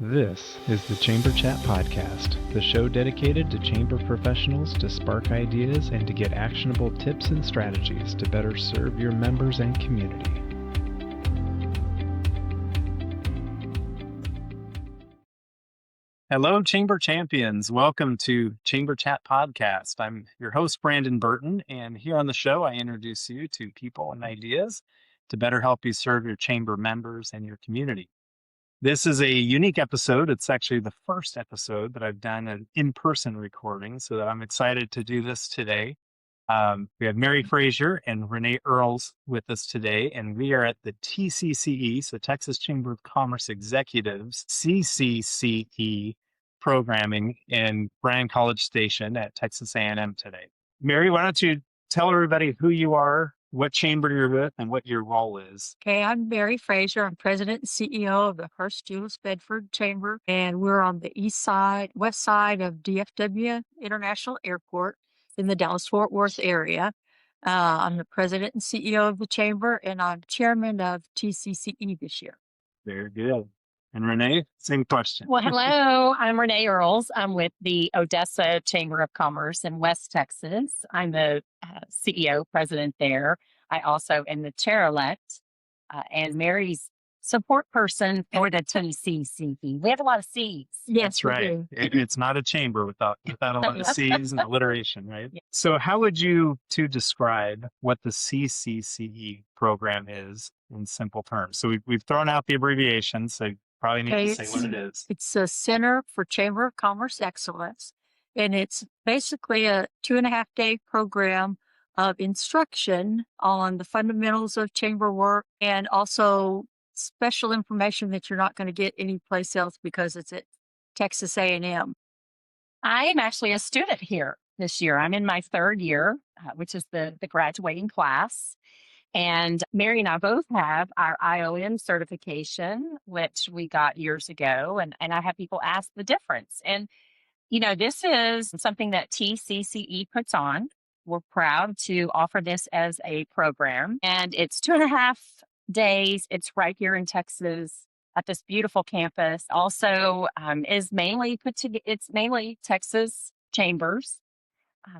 This is the Chamber Chat Podcast, the show dedicated to chamber professionals to spark ideas and to get actionable tips and strategies to better serve your members and community. Hello, Chamber Champions. Welcome to Chamber Chat Podcast. I'm your host, Brandon Burton, and here on the show, I introduce you to people and ideas to better help you serve your chamber members and your community. This is a unique episode. It's actually the first episode that I've done an in-person recording, so that I'm excited to do this today. We have Mary Frazior and Renee Earls with us today, and we are at the TCCE, so Texas Chamber of Commerce Executives, CCCE programming in Bryan College Station at Texas A&M today. Mary, why don't you tell everybody who you are, what chamber you're with, and what your role is. Okay, I'm Mary Frazior. I'm president and CEO of the Hearst Julius Bedford Chamber, and we're on the west side of DFW International Airport in the Dallas-Fort Worth area. I'm the president and CEO of the chamber, and I'm chairman of TCCE this year. Very good. And Renee, same question. Well, hello, I'm Renee Earls. I'm with the Odessa Chamber of Commerce in West Texas. I'm the CEO, president there. I also am the chair-elect and Mary's support person for the TCCE. We have a lot of C's. Yes, That's right. It's not a chamber without a lot of C's and alliteration, right? Yeah. So how would you two describe what the CCCE program is in simple terms? So we've thrown out the abbreviation, so you probably need to say what it is. It's a Center for Chamber of Commerce Excellence, and it's basically a 2.5-day program of instruction on the fundamentals of chamber work and also special information that you're not going to get anyplace else because it's at Texas A&M. I am actually a student here this year. I'm in my third year, which is the graduating class. And Mary and I both have our IOM certification, which we got years ago. And I have people ask the difference. And, this is something that TCCE puts on. We're proud to offer this as a program. And it's 2.5 days. It's right here in Texas at this beautiful campus. Also is mainly it's mainly Texas chambers.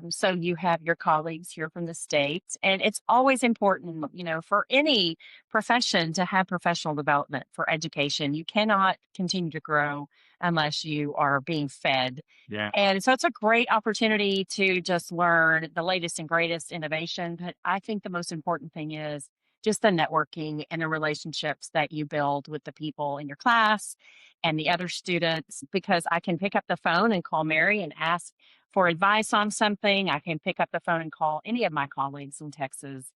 So you have your colleagues here from the state, and it's always important, for any profession to have professional development for education. You cannot continue to grow unless you are being fed. Yeah. And so it's a great opportunity to just learn the latest and greatest innovation. But I think the most important thing is just the networking and the relationships that you build with the people in your class and the other students, because I can pick up the phone and call Mary and ask for advice on something. I can pick up the phone and call any of my colleagues in Texas.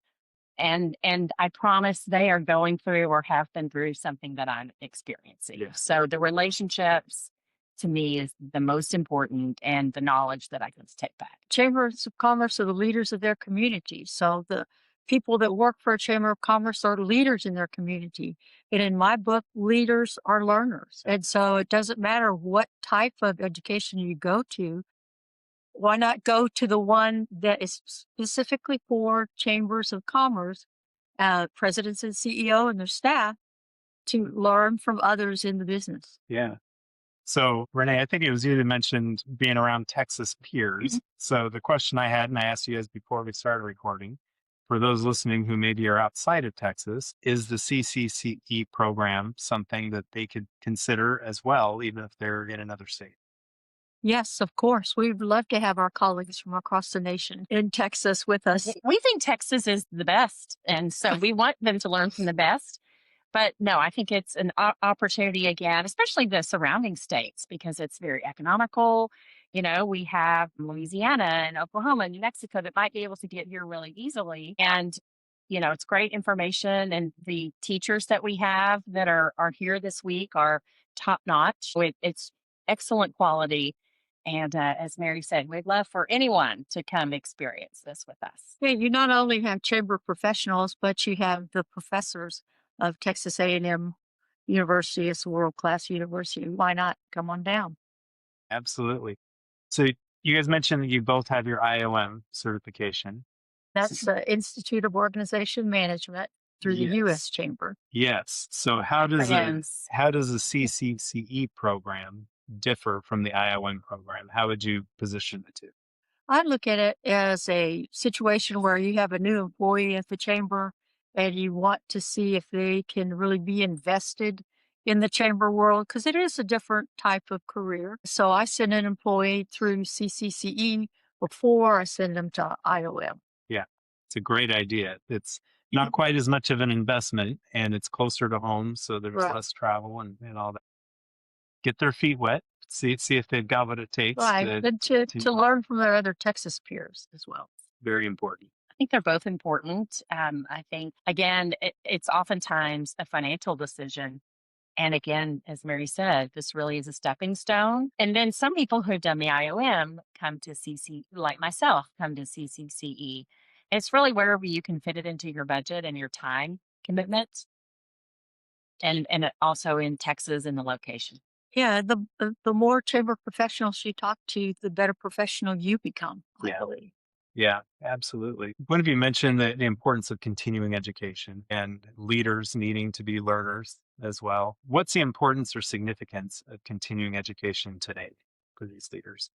And I promise they are going through or have been through something that I'm experiencing. Yes. So the relationships to me is the most important, and the knowledge that I can take back. Chambers of Commerce are the leaders of their community. So the people that work for a Chamber of Commerce are leaders in their community. And in my book, leaders are learners. And so it doesn't matter what type of education you go to. Why not go to the one that is specifically for chambers of commerce, presidents and CEO and their staff, to learn from others in the business? Yeah. So Renee, I think it was you that mentioned being around Texas peers. Mhm. So the question I had, and I asked you guys before we started recording, for those listening who maybe are outside of Texas, is the CCCE program something that they could consider as well, even if they're in another state? Yes, of course. We'd love to have our colleagues from across the nation in Texas with us. We think Texas is the best, and so we want them to learn from the best. But no, I think it's an opportunity again, especially the surrounding states, because it's very economical. We have Louisiana and Oklahoma and New Mexico that might be able to get here really easily. And, it's great information. And the teachers that we have that are here this week are top notch. It's excellent quality. And as Mary said, we'd love for anyone to come experience this with us. Yeah, you not only have chamber professionals, but you have the professors of Texas A&M University. It's a world-class university. Why not come on down? Absolutely. So you guys mentioned that you both have your IOM certification. That's the Institute of Organization Management. through the Yes. U.S. Chamber. Yes. So how does Friends. the CCCE program differ from the IOM program? How would you position the two? I look at it as a situation where you have a new employee at the chamber and you want to see if they can really be invested in the chamber world because it is a different type of career. So I send an employee through CCCE before I send them to IOM. Yeah, it's a great idea. It's not quite as much of an investment and it's closer to home. So there's Right. less travel and all that. Get their feet wet, see if they've got what it takes Right. And to learn from their other Texas peers as well. very important. I think they're both important. I think, again, it's oftentimes a financial decision. And again, as Mary said, this really is a stepping stone. And then some people who've done the IOM come to like myself, come to CCCE. It's really wherever you can fit it into your budget and your time commitments. And also in Texas and the location. Yeah, the more chamber professionals you talk to, the better professional you become, I Yeah. believe. Yeah, absolutely. One of you mentioned the importance of continuing education and leaders needing to be learners as well. What's the importance or significance of continuing education today for these leaders?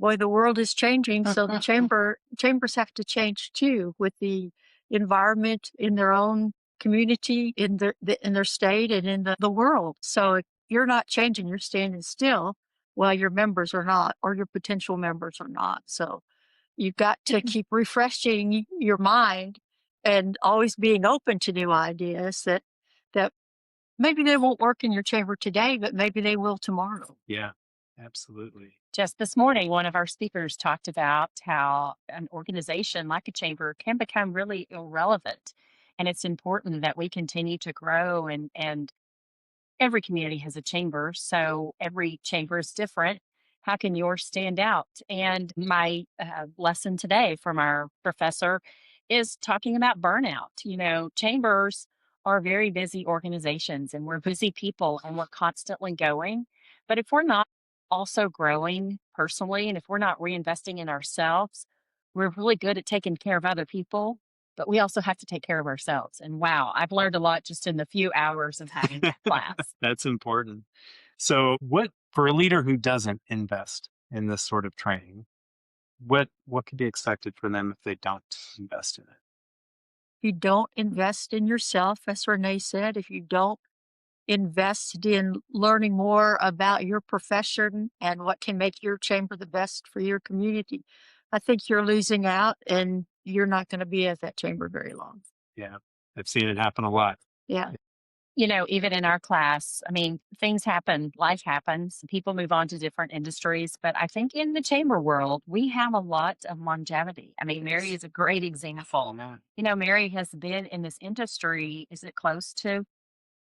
Boy, the world is changing, so the chambers have to change too with the environment in their own community, in their state, and in the world. So if you're not changing, you're standing still, while your members are not, or your potential members are not. So you've got to keep refreshing your mind and always being open to new ideas that maybe they won't work in your chamber today, but maybe they will tomorrow. Yeah, absolutely. Just this morning, one of our speakers talked about how an organization like a chamber can become really irrelevant. And it's important that we continue to grow and every community has a chamber, so every chamber is different. How can yours stand out? And my lesson today from our professor is talking about burnout. You know, chambers are very busy organizations and we're busy people and we're constantly going. But if we're not also growing personally and if we're not reinvesting in ourselves, we're really good at taking care of other people, but we also have to take care of ourselves. And wow, I've learned a lot just in the few hours of having that class. That's important. So, what for a leader who doesn't invest in this sort of training, what could be expected from them if they don't invest in it? If you don't invest in yourself, as Renee said, if you don't invest in learning more about your profession and what can make your chamber the best for your community, I think you're losing out and you're not going to be at that chamber very long. Yeah, I've seen it happen a lot. Yeah. You know, even in our class, I mean, things happen, life happens, people move on to different industries. But I think in the chamber world, we have a lot of longevity. I mean, Mary is a great example. You know, Mary has been in this industry, is it close to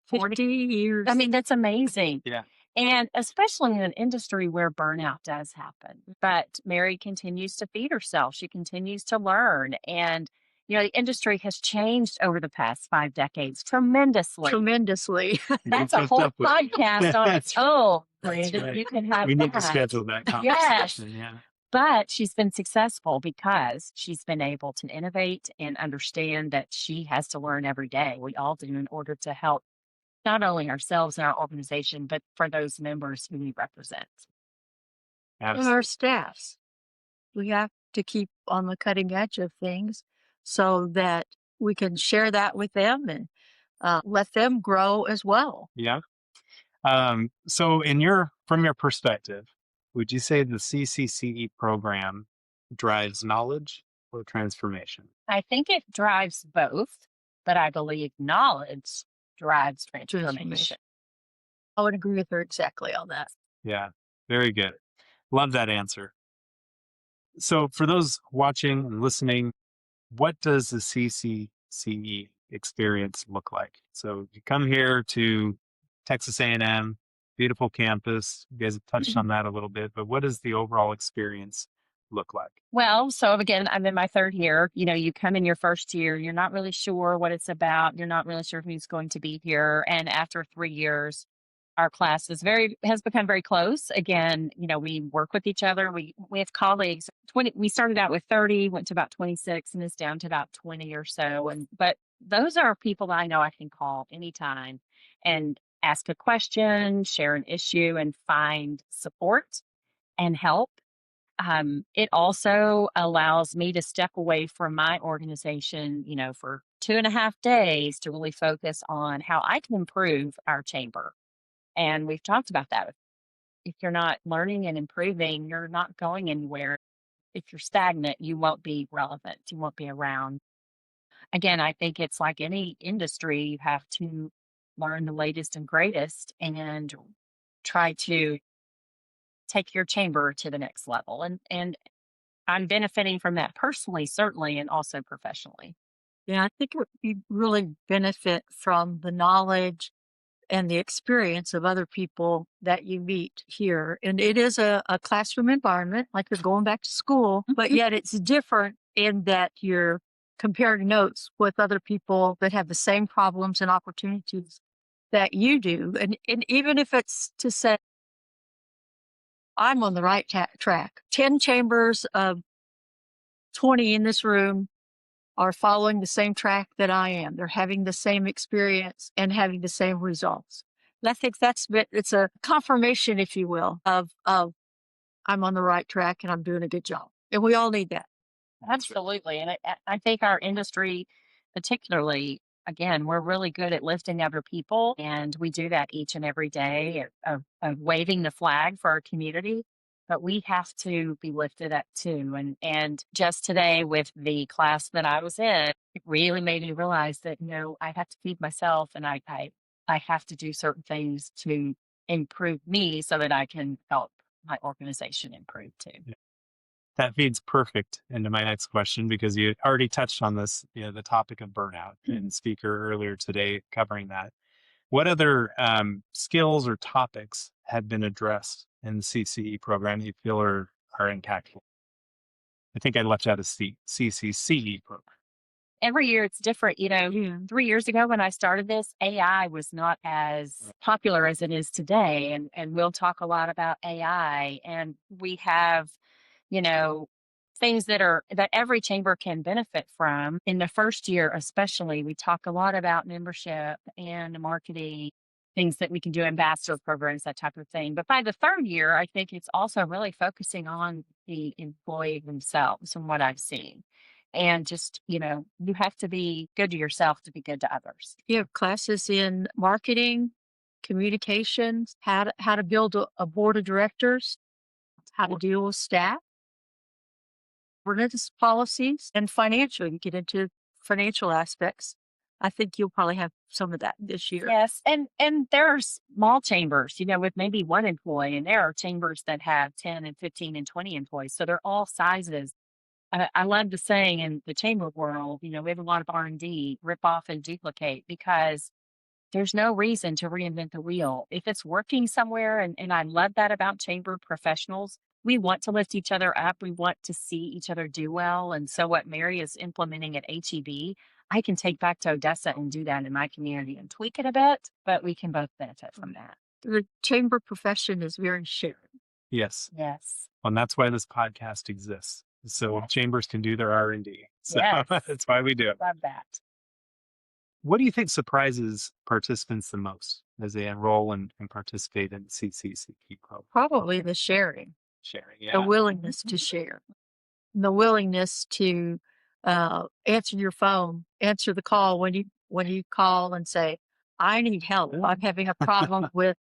50 years. I mean, that's amazing. Yeah. And especially in an industry where burnout does happen. But Mary continues to feed herself. She continues to learn. And, you know, the industry has changed over the past 5 decades tremendously. Tremendously. That's a whole podcast on its own. Brandon. right. You can have We need to that. schedule that Yes. conversation. Yeah. But she's been successful because she's been able to innovate and understand that she has to learn every day. We all do in order to help not only ourselves and our organization, but for those members who we represent. And Absolutely. our staffs. We have to keep on the cutting edge of things so that we can share that with them and let them grow as well. Yeah. So from your perspective, would you say the CCCE program drives knowledge or transformation? I think it drives both, but I believe knowledge drives transformation. I would agree with her exactly on that. Yeah, very good. Love that answer. So for those watching and listening, what does the CCCE experience look like? So you come here to Texas A&M, beautiful campus. You guys have touched on that a little bit, but what does the overall experience look like? Well, so again, I'm in my 3rd year. You know, you come in your 1st year, you're not really sure what it's about. You're not really sure who's going to be here. And after 3 years, our class has become very close. Again, you know, we work with each other. We have colleagues. We started out with 30, went to about 26, and it's down to about 20 or so. But those are people that I know I can call anytime and ask a question, share an issue, and find support and help. It also allows me to step away from my organization, for 2.5 days to really focus on how I can improve our chamber. And we've talked about that. If you're not learning and improving, you're not going anywhere. If you're stagnant, you won't be relevant. You won't be around. Again, I think it's like any industry, you have to learn the latest and greatest and try to take your chamber to the next level. And I'm benefiting from that personally, certainly, and also professionally. Yeah, I think you really benefit from the knowledge and the experience of other people that you meet here. And it is a classroom environment, like you're going back to school, but yet it's different in that you're comparing notes with other people that have the same problems and opportunities that you do. And even if it's to say, I'm on the right track, 10 chambers of 20 in this room are following the same track that I am. They're having the same experience and having the same results. And I think it's a confirmation, if you will, of I'm on the right track and I'm doing a good job. And we all need that. Absolutely. And I think our industry, particularly, again, we're really good at lifting other people. And we do that each and every day of waving the flag for our community. But we have to be lifted up too. And just today with the class that I was in, it really made me realize that, I have to feed myself and I have to do certain things to improve me so that I can help my organization improve too. That feeds perfect into my next question because you already touched on this, the topic of burnout and speaker earlier today covering that. What other skills or topics have been addressed in the CCE program that you feel are impactful? I think I left out a CCCE program. Every year it's different. Yeah. 3 years ago when I started this, AI was not as popular as it is today. And we'll talk a lot about AI. And we have, you know, things that every chamber can benefit from. In the first year, especially, we talk a lot about membership and marketing, things that we can do, ambassador programs, that type of thing. But by the third year, I think it's also really focusing on the employee themselves from what I've seen. And just, you have to be good to yourself to be good to others. You have classes in marketing, communications, how to build a board of directors, how to deal with staff, governance policies, and financial. You get into financial aspects. I think you'll probably have some of that this year. Yes, and there are small chambers, with maybe one employee, and there are chambers that have 10 and 15 and 20 employees. So they're all sizes. I love the saying in the chamber world, we have a lot of R&D, rip off and duplicate, because there's no reason to reinvent the wheel. If it's working somewhere, and I love that about chamber professionals, we want to lift each other up. We want to see each other do well. And so what Mary is implementing at HEB, I can take back to Odessa and do that in my community and tweak it a bit, but we can both benefit from that. The chamber profession is very shared. Yes. Yes. And that's why this podcast exists. So chambers can do their R&D. So Yes. that's why we do it. Love that. What do you think surprises participants the most as they enroll and participate in the CCCE program? Probably the sharing, Sharing, the yeah. willingness to share, the willingness to answer your phone, answer the call when you call and say, I need help. I'm having a problem with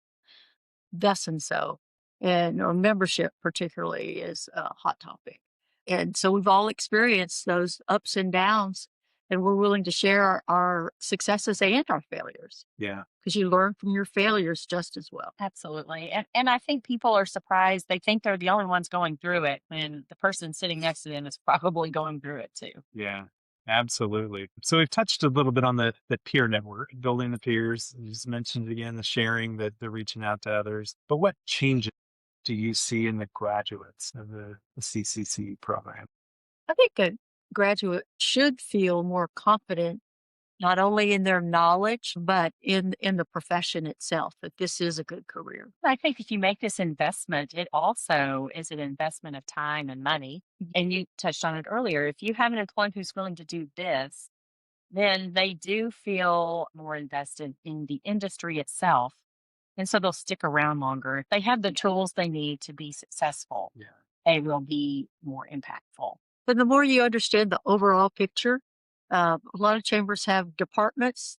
thus and so. And or membership particularly is a hot topic. And so we've all experienced those ups and downs, and we're willing to share our successes and our failures Yeah. because you learn from your failures just as well. Absolutely. And I think people are surprised. They think they're the only ones going through it when the person sitting next to them is probably going through it too. Yeah, absolutely. So we've touched a little bit on the peer network, building the peers. You just mentioned again the sharing, that they're reaching out to others. But what changes do you see in the graduates of the CCCE program? I think a graduate should feel more confident, not only in their knowledge, but in the profession itself, that this is a good career. I think if you make this investment, it also is an investment of time and money. And you touched on it earlier. If you have an employee who's willing to do this, then they do feel more invested in the industry itself. And so they'll stick around longer. If they have the tools they need to be successful, Yeah. they will be more impactful. But the more you understand the overall picture, a lot of chambers have departments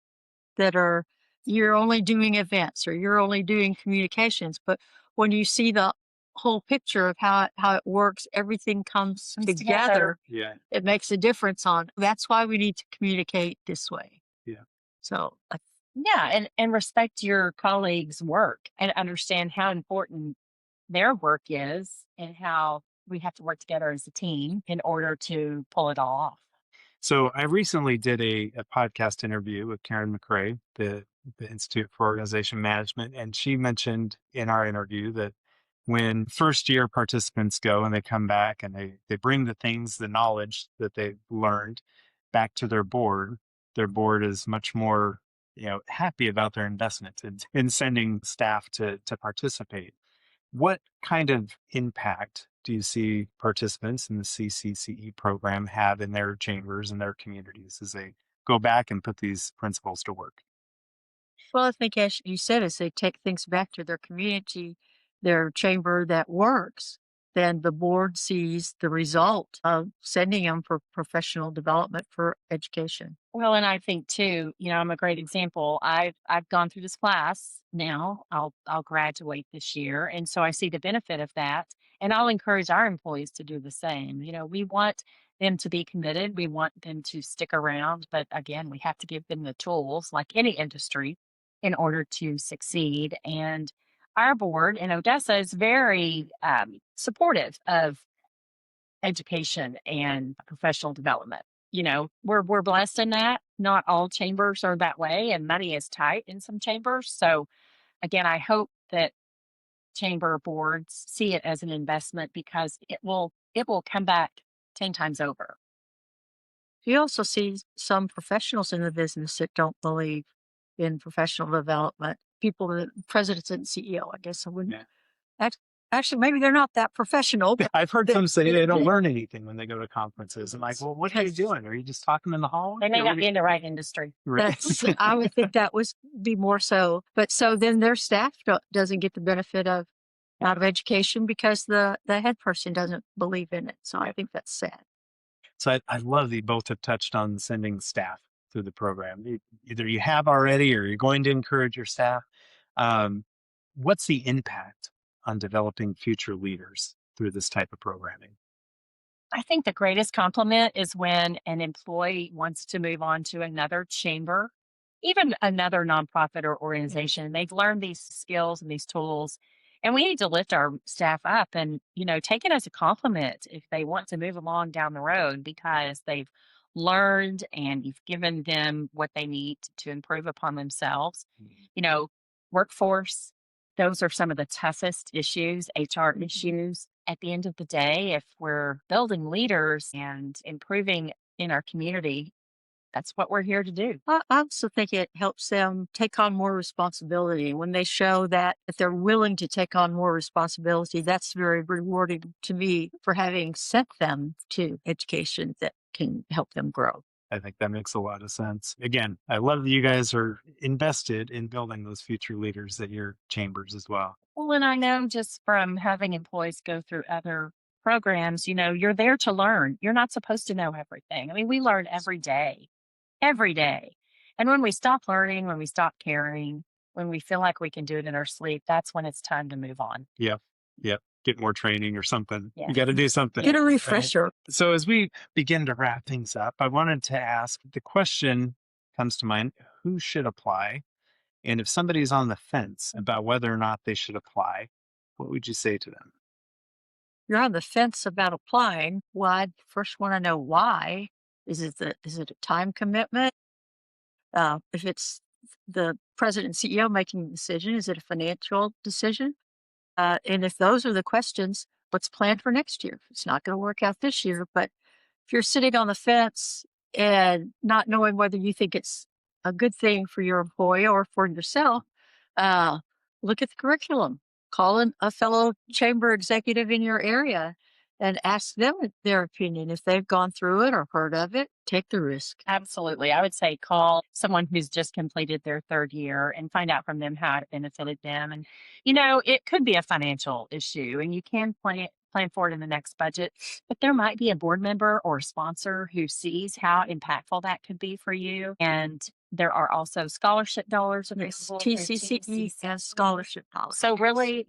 that are, you're only doing events or you're only doing communications. But when you see the whole picture of how it works, everything comes together. Yeah. It makes a difference on. That's why we need to communicate this way. Yeah. So Yeah, and respect your colleagues' work and understand how important their work is and how we have to work together as a team in order to pull it all off. So I recently did a podcast interview with Karen McRae, the Institute for Organization Management, and she mentioned in our interview that when first year participants go and they come back and they bring the things, the knowledge that they've learned back to their board is much more, happy about their investment in sending staff to participate. What kind of impact do you see participants in the CCCE program have in their chambers and their communities as they go back and put these principles to work? well, I think as you said, as they take things back to their community, their chamber that works, then the board sees the result of sending them for professional development for education. Well, and I think too, I'm a great example. I've gone through this class now. I'll graduate this year, and so I see the benefit of that. And I'll encourage our employees to do the same. We want them to be committed. We want them to stick around, but again, we have to give them the tools, like any industry, in order to succeed. And our board in Odessa is very supportive of education and professional development. We're blessed in that. Not all chambers are that way, and money is tight in some chambers. So again, I hope that chamber boards see it as an investment because it will come back 10 times over. You also see some professionals in the business that don't believe in professional development. People, that presidents and CEO, I guess I wouldn't. Yeah. Actually, maybe they're not that professional. But I've heard some say they don't learn anything when they go to conferences. I'm like, well, what are you doing? Are you just talking in the hallway? They may Or not what be in the right industry. That's, I would think that was be more so. But so then their staff doesn't get the benefit of out of education because the head person doesn't believe in it. So I think that's sad. So I love that you both have touched on sending staff through the program. Either you have already or you're going to encourage your staff. Um, what's the impact on developing future leaders through this type of programming? I think the greatest compliment is when an employee wants to move on to another chamber, even another nonprofit or organization. They've learned these skills and these tools, and we need to lift our staff up and, take it as a compliment if they want to move along down the road because they've learned and you've given them what they need to improve upon themselves. You know, Workforce, those are some of the toughest issues, HR issues. At the end of the day, if we're building leaders and improving in our community, that's what we're here to do. I also think it helps them take on more responsibility. When they show that if they're willing to take on more responsibility, that's very rewarding to me for having sent them to education that can help them grow. I think that makes a lot of sense. Again, I love that you guys are invested in building those future leaders at your chambers as well. Well, and I know just from having employees go through other programs, you're there to learn. You're not supposed to know everything. I mean, we learn every day. And when we stop learning, when we stop caring, when we feel like we can do it in our sleep, that's when it's time to move on. Yep. Yep. Get more training or something. Yeah. You got to do something. Get a refresher. So as we begin to wrap things up, I wanted to ask, the question comes to mind, who should apply? And if somebody's on the fence about whether or not they should apply, what would you say to them? You're on the fence about applying. Well, I first want to know why. Is it a time commitment? If it's the president and CEO making the decision, is it a financial decision? And if those are the questions, let's plan for next year. It's not going to work out this year, but if you're sitting on the fence and not knowing whether you think it's a good thing for your employee or for yourself, look at the curriculum. Call in a fellow chamber executive in your area and ask them their opinion. If they've gone through it or heard of it, take the risk. Absolutely. I would say call someone who's just completed their third year and find out from them how it benefited them. And, it could be a financial issue and you can plan for it in the next budget, but there might be a board member or a sponsor who sees how impactful that could be for you. And there are also scholarship dollars available through TCCE has scholarship dollars. So really,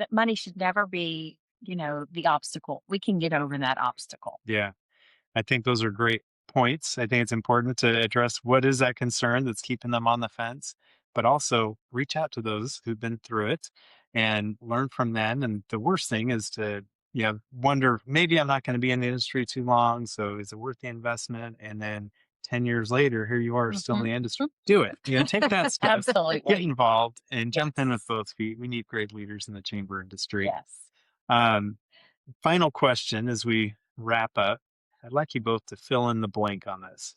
money should never be, the obstacle. We can get over that obstacle. Yeah. I think those are great points. I think it's important to address what is that concern that's keeping them on the fence, but also reach out to those who've been through it and learn from them. And the worst thing is to, wonder, maybe I'm not going to be in the industry too long. So is it worth the investment? And then 10 years later, here you are still in the industry. Do it. Take that step. Absolutely. Get involved and jump in with both feet. We need great leaders in the chamber industry. Yes. Final question as we wrap up. I'd like you both to fill in the blank on this.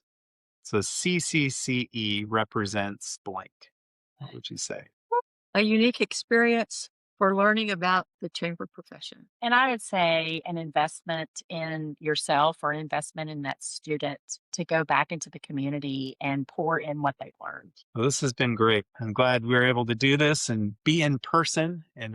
So CCCE represents blank. What would you say? A unique experience for learning about the chamber profession. And I would say an investment in yourself or an investment in that student to go back into the community and pour in what they've learned. Well, this has been great. I'm glad we were able to do this and be in person. And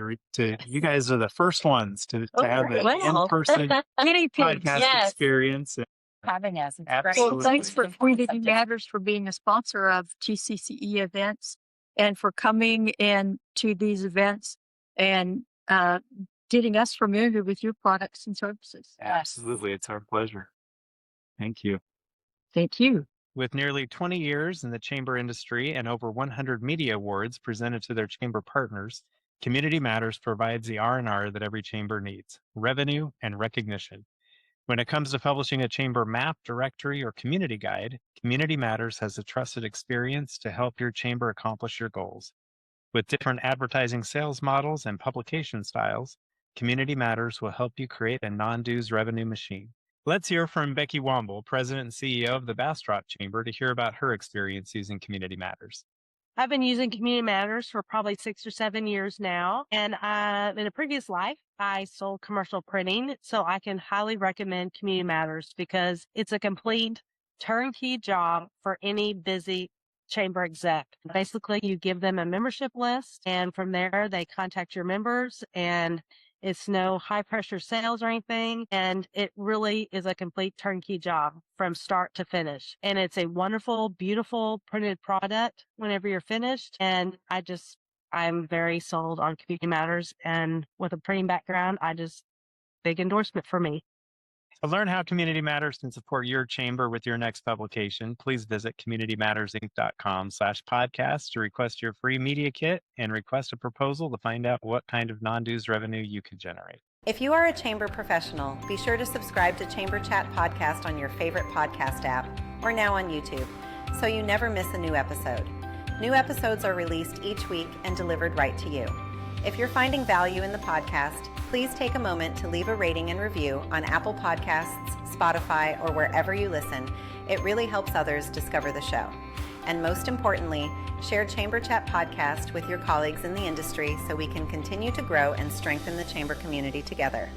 you guys are the first ones to have an in-person podcast experience. Having us. It's Absolutely. great. Well, thanks for Community Matters for being a sponsor of TCCE events and for coming in to these events and getting us familiar with your products and services. Absolutely. It's our pleasure. Thank you. Thank you. With nearly 20 years in the chamber industry and over 100 media awards presented to their chamber partners, Community Matters provides the R&R that every chamber needs: revenue and recognition. When it comes to publishing a chamber map, directory, or community guide, Community Matters has a trusted experience to help your chamber accomplish your goals. With different advertising sales models and publication styles, Community Matters will help you create a non-dues revenue machine. Let's hear from Becky Womble, President and CEO of the Bastrop Chamber, to hear about her experience using Community Matters. I've been using Community Matters for probably 6 or 7 years now. And in a previous life, I sold commercial printing. So I can highly recommend Community Matters because it's a complete turnkey job for any busy chamber exec. Basically, you give them a membership list, and from there, they contact your members, and it's no high pressure sales or anything. And it really is a complete turnkey job from start to finish. And it's a wonderful, beautiful printed product whenever you're finished. And I'm very sold on Community Matters. And with a printing background, big endorsement for me. To learn how Community Matters can support your chamber with your next publication, please visit communitymattersinc.com/podcast to request your free media kit and request a proposal to find out what kind of non-dues revenue you can generate. If you are a chamber professional, be sure to subscribe to Chamber Chat Podcast on your favorite podcast app or now on YouTube, so you never miss a new episode. New episodes are released each week and delivered right to you. If you're finding value in the podcast, please take a moment to leave a rating and review on Apple Podcasts, Spotify, or wherever you listen. It really helps others discover the show. And most importantly, share Chamber Chat Podcast with your colleagues in the industry so we can continue to grow and strengthen the chamber community together.